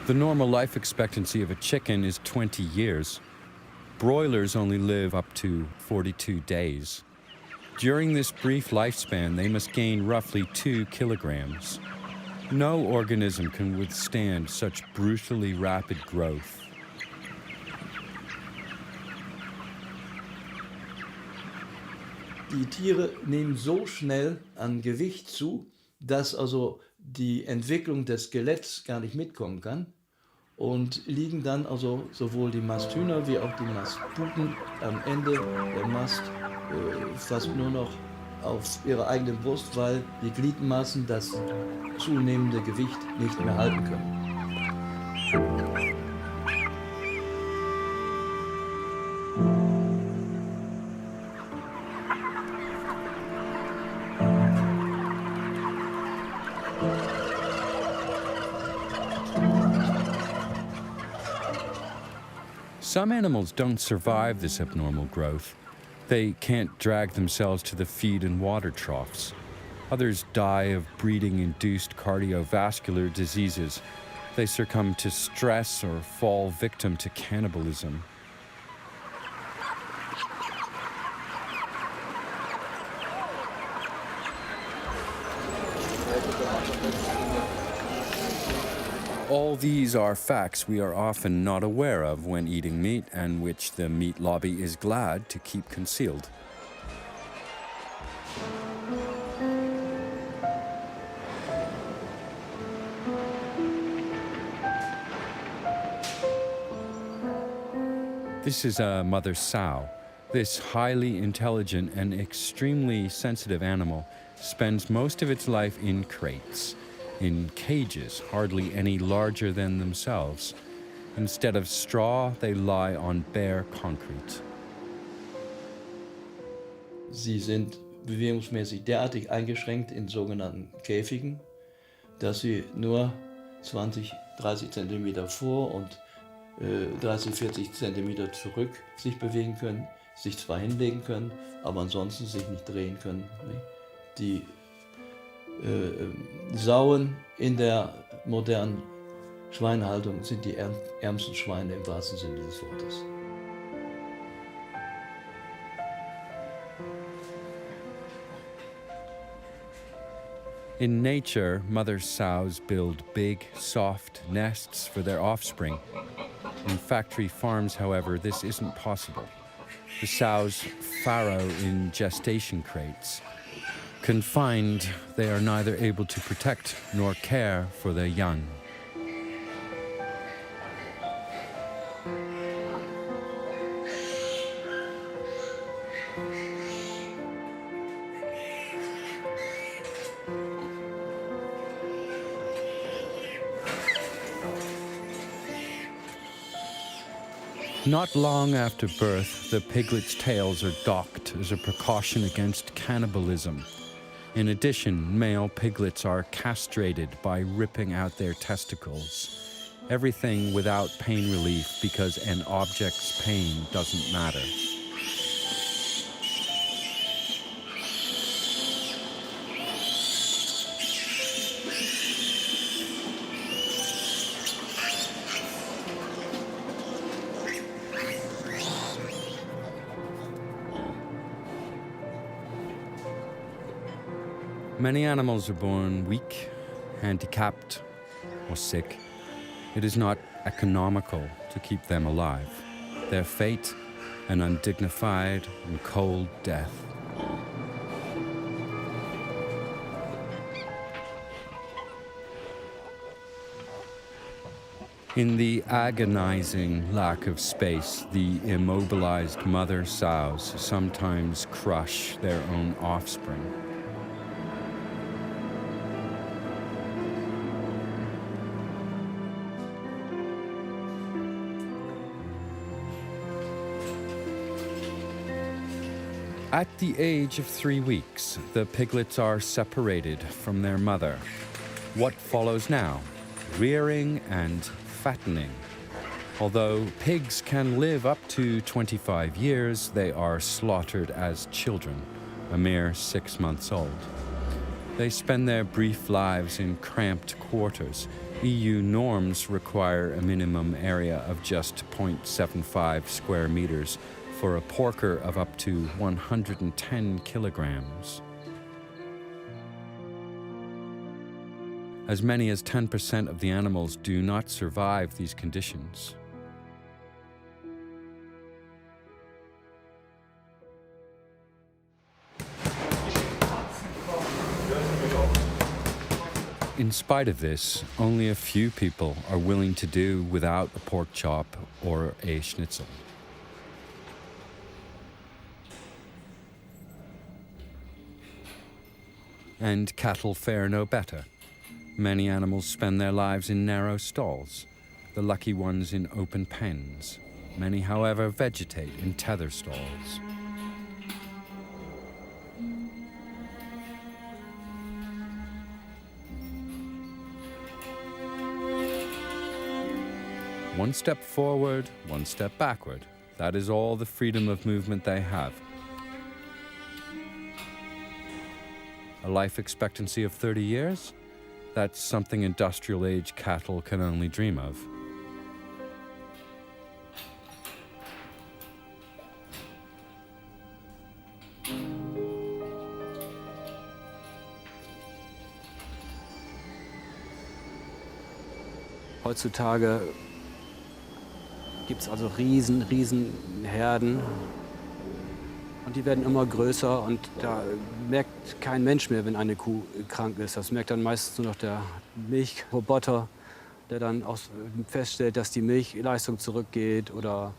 Speaker 4: The normal life expectancy of a chicken is 20 years. Broilers only live up to 42 days. During this brief lifespan, they must gain roughly 2 kilograms. No organism can withstand such brutally rapid growth.
Speaker 19: Die Tiere nehmen so schnell an Gewicht zu, dass also die Entwicklung des Skeletts gar nicht mitkommen kann und liegen dann also sowohl die Masthühner wie auch die Mastputen am Ende der Mast fast nur noch auf ihrer eigenen Brust, weil die Gliedmaßen das zunehmende Gewicht nicht mehr halten können.
Speaker 4: Some animals don't survive this abnormal growth. They can't drag themselves to the feed and water troughs. Others die of breeding-induced cardiovascular diseases. They succumb to stress or fall victim to cannibalism. All these are facts we are often not aware of when eating meat, and which the meat lobby is glad to keep concealed. This is a mother sow. This highly intelligent and extremely sensitive animal spends most of its life in crates, in cages hardly any larger than themselves. Instead of straw, they lie on bare concrete.
Speaker 19: Sie sind bewegungsmäßig derartig eingeschränkt in sogenannten Käfigen, dass sie nur 20, 30 Zentimeter vor und 30, 40 Zentimeter zurück sich bewegen können, sich zwar hinlegen können, aber ansonsten sich nicht drehen können. Die Sauen in der modernen Schweinehaltung sind die ärmsten Schweine im wahrsten Sinne des Wortes.
Speaker 4: In nature, mother sows build big, soft nests for their offspring. In factory farms, however, this isn't possible. The sows farrow in gestation crates. Confined, they are neither able to protect nor care for their young. Not long after birth, the piglets' tails are docked as a precaution against cannibalism. In addition, male piglets are castrated by ripping out their testicles. Everything without pain relief because an object's pain doesn't matter. Many animals are born weak, handicapped, or sick. It is not economical to keep them alive. Their fate, an undignified and cold death. In the agonizing lack of space, the immobilized mother sows sometimes crush their own offspring. At the age of 3 weeks, the piglets are separated from their mother. What follows now? Rearing and fattening. Although pigs can live up to 25 years, they are slaughtered as children, a mere 6 months old. They spend their brief lives in cramped quarters. EU norms require a minimum area of just 0.75 square meters for a porker of up to 110 kilograms. As many as 10% of the animals do not survive these conditions. In spite of this, only a few people are willing to do without a pork chop or a schnitzel. And cattle fare no better. Many animals spend their lives in narrow stalls, the lucky ones in open pens. Many, however, vegetate in tether stalls. One step forward, one step backward. That is all the freedom of movement they have. A life expectancy of 30 years? That's something industrial age cattle can only dream of.
Speaker 20: Heutzutage gibt es also riesen Herden. Und die werden immer größer und da merkt kein Mensch mehr, wenn eine Kuh krank ist. Das merkt dann meistens nur noch der Milchroboter, der dann auch feststellt, dass die Milchleistung zurückgeht. Oder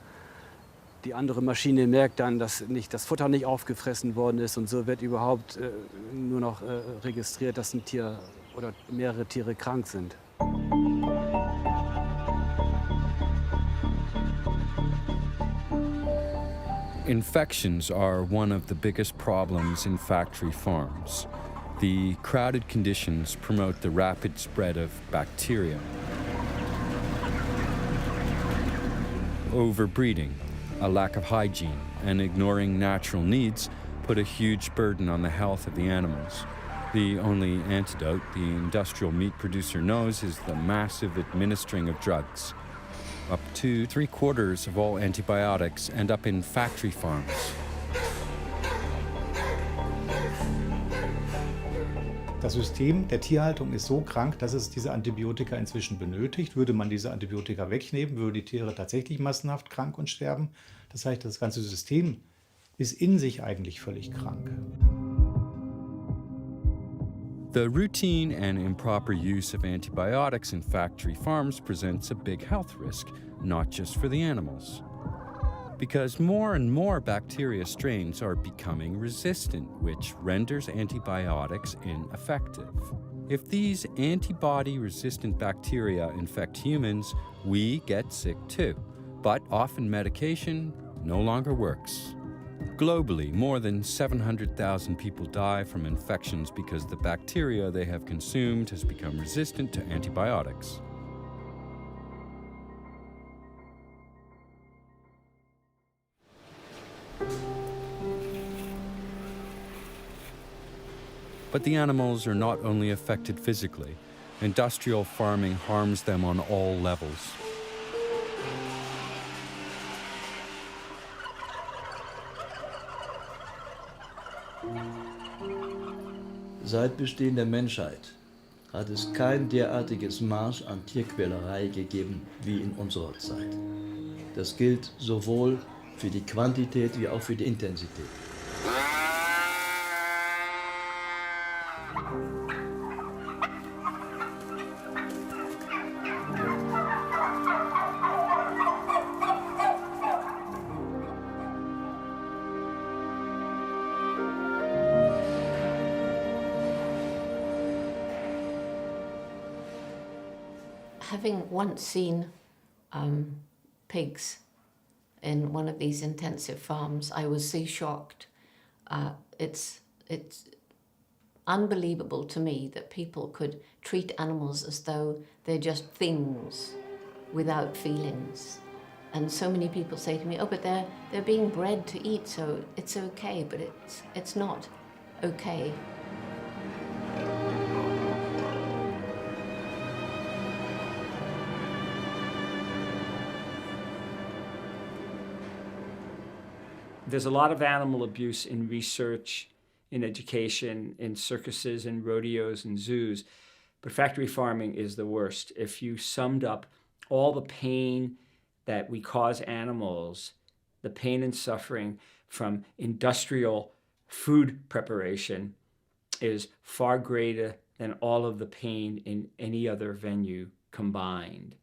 Speaker 20: die andere Maschine merkt dann, dass das Futter nicht aufgefressen worden ist. Und so wird überhaupt nur noch registriert, dass ein Tier oder mehrere Tiere krank sind.
Speaker 4: Infections are one of the biggest problems in factory farms. The crowded conditions promote the rapid spread of bacteria. Overbreeding, a lack of hygiene, and ignoring natural needs put a huge burden on the health of the animals. The only antidote the industrial meat producer knows is the massive administering of drugs. Up to 3/4 of all antibiotics end up in factory farms.
Speaker 16: Das System der Tierhaltung ist so krank, dass es diese Antibiotika inzwischen benötigt. Würde man diese Antibiotika wegnehmen, würden die Tiere tatsächlich massenhaft krank und sterben. Das heißt, das ganze System ist in sich eigentlich völlig krank.
Speaker 4: The routine and improper use of antibiotics in factory farms presents a big health risk, not just for the animals. Because more and more bacteria strains are becoming resistant, which renders antibiotics ineffective. If these antibody-resistant bacteria infect humans, we get sick too. But often medication no longer works. Globally, more than 700,000 people die from infections because the bacteria they have consumed has become resistant to antibiotics. But the animals are not only affected physically. Industrial farming harms them on all levels.
Speaker 19: Seit Bestehen der Menschheit hat es kein derartiges Maß an Tierquälerei gegeben wie in unserer Zeit. Das gilt sowohl für die Quantität wie auch für die Intensität.
Speaker 1: Having once seen pigs in one of these intensive farms, I was so shocked. It's unbelievable to me that people could treat animals as though they're just things without feelings. And so many people say to me, oh, but they're being bred to eat, so it's okay, but it's not okay.
Speaker 21: There's a lot of animal abuse in research, in education, in circuses and rodeos and zoos, but factory farming is the worst. If you summed up all the pain that we cause animals, the pain and suffering from industrial food preparation is far greater than all of the pain in any other venue combined.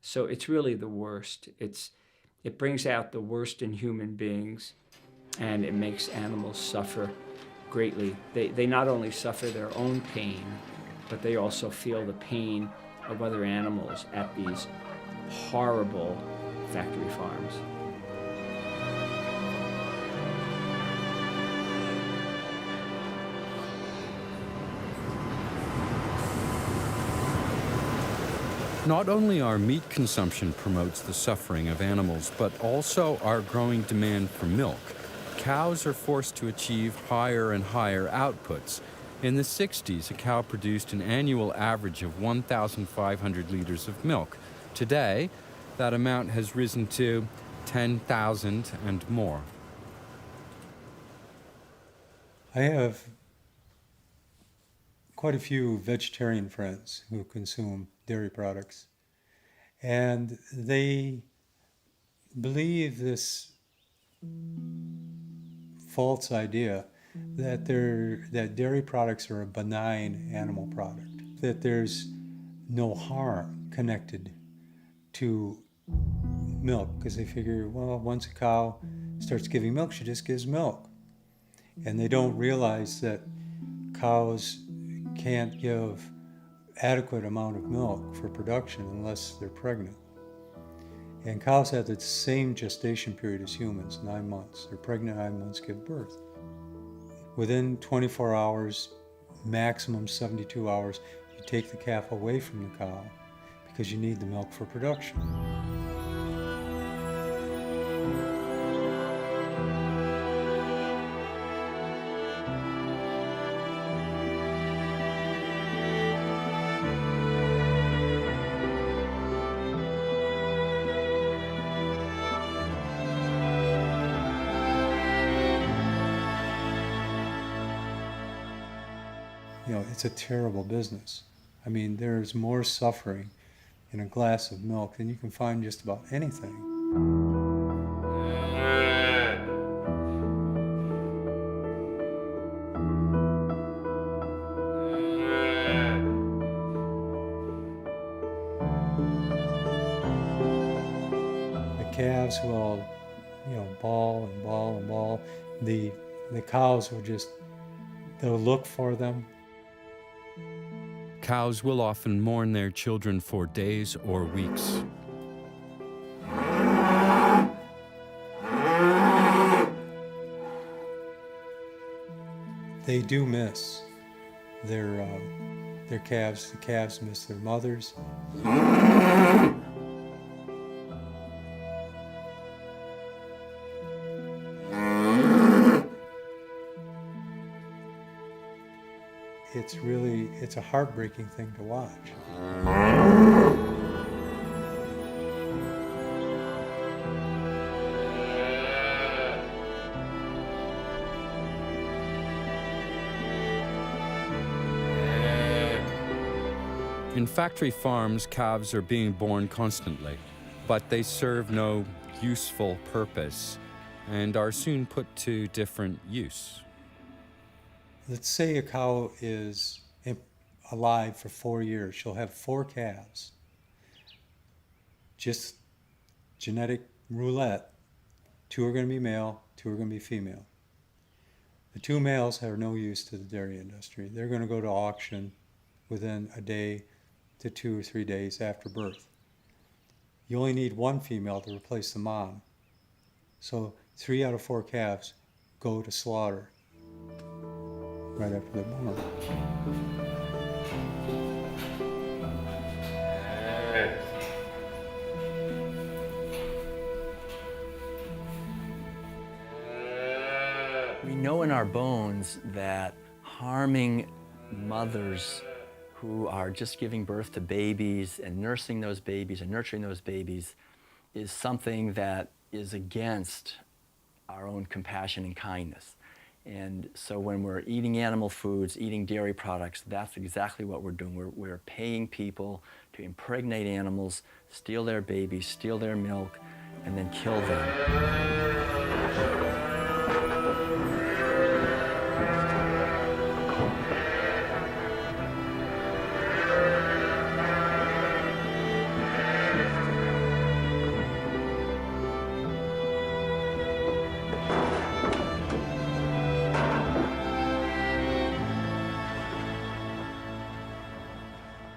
Speaker 21: So it's really the worst. It brings out the worst in human beings, and it makes animals suffer greatly. They not only suffer their own pain, but they also feel the pain of other animals at these horrible factory farms.
Speaker 4: Not only our meat consumption promotes the suffering of animals, but also our growing demand for milk. Cows are forced to achieve higher and higher outputs. In the 60s, a cow produced an annual average of 1,500 liters of milk. Today, that amount has risen to 10,000 and more.
Speaker 16: I have quite a few vegetarian friends who consume dairy products, and they believe this false idea that dairy products are a benign animal product, that there's no harm connected to milk, because they figure, well, once a cow starts giving milk, she just gives milk. And they don't realize that cows can't give adequate amount of milk for production unless they're pregnant. And cows have the same gestation period as humans, 9 months. They're pregnant 9 months, give birth. Within 24 hours, maximum 72 hours, you take the calf away from the cow because you need the milk for production. It's a terrible business. I mean, there's more suffering in a glass of milk than you can find just about anything. The calves will, bawl and bawl and bawl. The cows will they'll look for them.
Speaker 4: Cows will often mourn their children for days or weeks.
Speaker 5: they do miss their calves. The calves miss their mothers. It's a heartbreaking thing to watch.
Speaker 4: In factory farms, calves are being born constantly, but they serve no useful purpose and are soon put to different use.
Speaker 5: Let's say a cow is alive for 4 years. She'll have 4 calves. Just genetic roulette. 2 are going to be male, 2 are going to be female. The 2 males have no use to the dairy industry. They're going to go to auction within a day to 2 or 3 days after birth. You only need 1 female to replace the mom. So 3 out of 4 calves go to slaughter right after they're born.
Speaker 12: We know in our bones that harming mothers who are just giving birth to babies and nursing those babies and nurturing those babies is something that is against our own compassion and kindness. And so when we're eating animal foods, eating dairy products, that's exactly what we're doing. We're paying people to impregnate animals, steal their babies, steal their milk, and then kill them.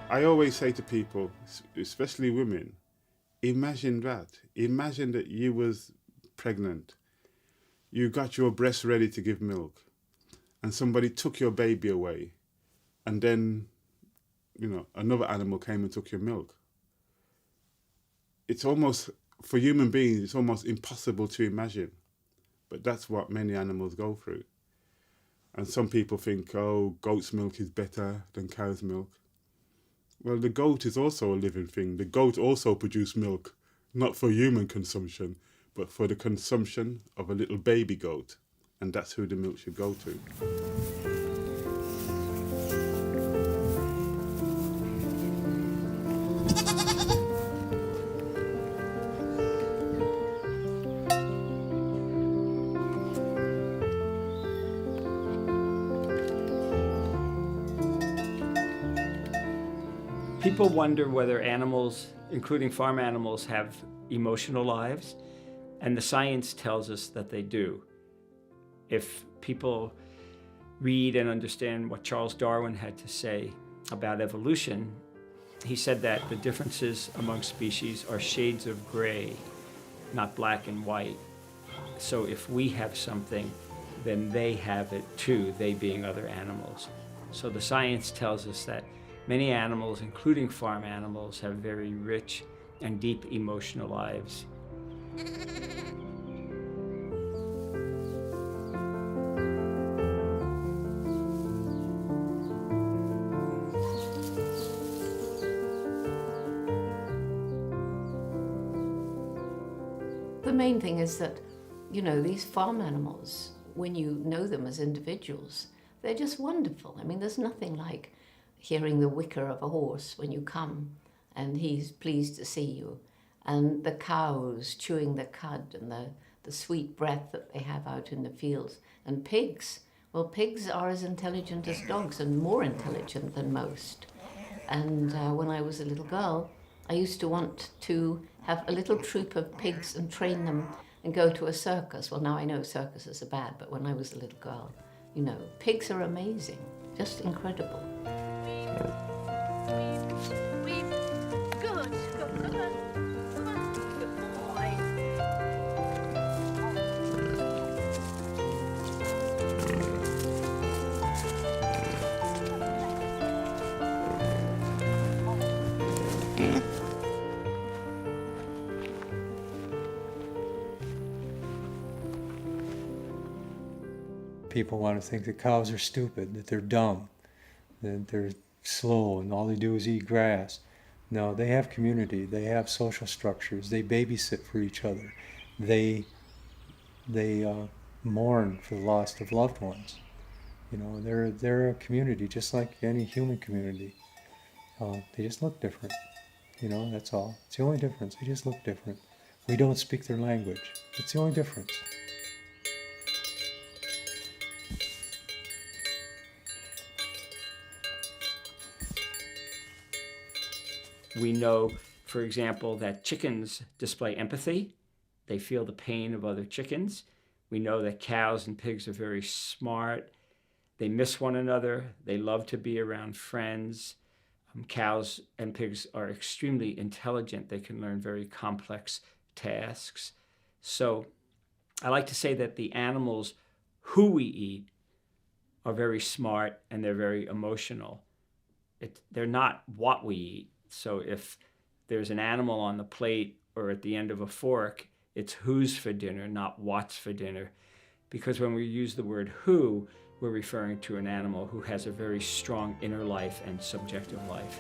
Speaker 22: I always say to people, especially women, imagine that. Imagine that you was pregnant. You got your breast ready to give milk and somebody took your baby away and then, another animal came and took your milk. It's almost, for human beings, it's almost impossible to imagine. But that's what many animals go through. And some people think, oh, goat's milk is better than cow's milk. Well, the goat is also a living thing. The goat also produces milk, not for human consumption, but for the consumption of a little baby goat. And that's who the milk should go to.
Speaker 21: People wonder whether animals, including farm animals, have emotional lives, and the science tells us that they do. If people read and understand what Charles Darwin had to say about evolution, he said that the differences among species are shades of gray, not black and white. So if we have something, then they have it too, they being other animals. So the science tells us that many animals, including farm animals, have very rich and deep emotional lives.
Speaker 1: The main thing is that, these farm animals, when you know them as individuals, they're just wonderful. I mean, there's nothing like hearing the whicker of a horse when you come and he's pleased to see you, and the cows chewing the cud and the sweet breath that they have out in the fields, and pigs. Well, pigs are as intelligent as dogs and more intelligent than most. And when I was a little girl, I used to want to have a little troop of pigs and train them and go to a circus. Well, now I know circuses are bad, but when I was a little girl, pigs are amazing, just incredible.
Speaker 5: People want to think that cows are stupid, that they're dumb, that they're slow and all they do is eat grass. No, they have community, they have social structures, they babysit for each other, they mourn for the loss of loved ones. You know, they're a community just like any human community. They just look different. You know, that's all. It's the only difference. They just look different. We don't speak their language. It's the only difference.
Speaker 21: We know, for example, that chickens display empathy. They feel the pain of other chickens. We know that cows and pigs are very smart. They miss one another. They love to be around friends. Cows and pigs are extremely intelligent. They can learn very complex tasks. So I like to say that the animals who we eat are very smart and they're very emotional. They're not what we eat. So if there's an animal on the plate or at the end of a fork, it's who's for dinner, not what's for dinner. Because when we use the word who, we're referring to an animal who has a very strong inner life and subjective life.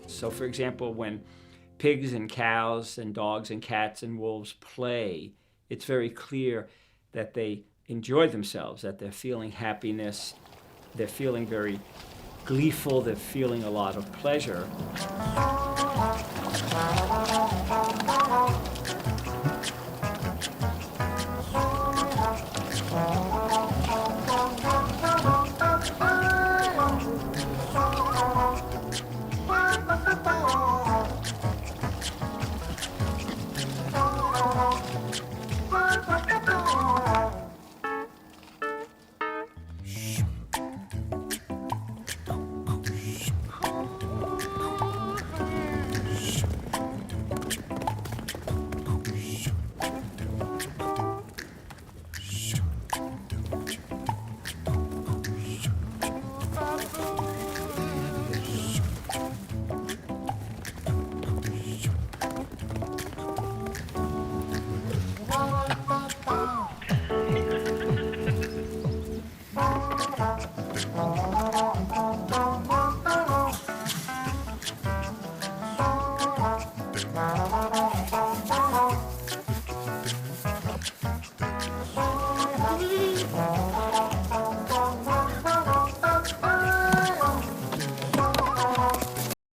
Speaker 21: So for example, when pigs and cows and dogs and cats and wolves play, it's very clear that they enjoy themselves, that they're feeling happiness, they're feeling very gleeful, they're feeling a lot of pleasure.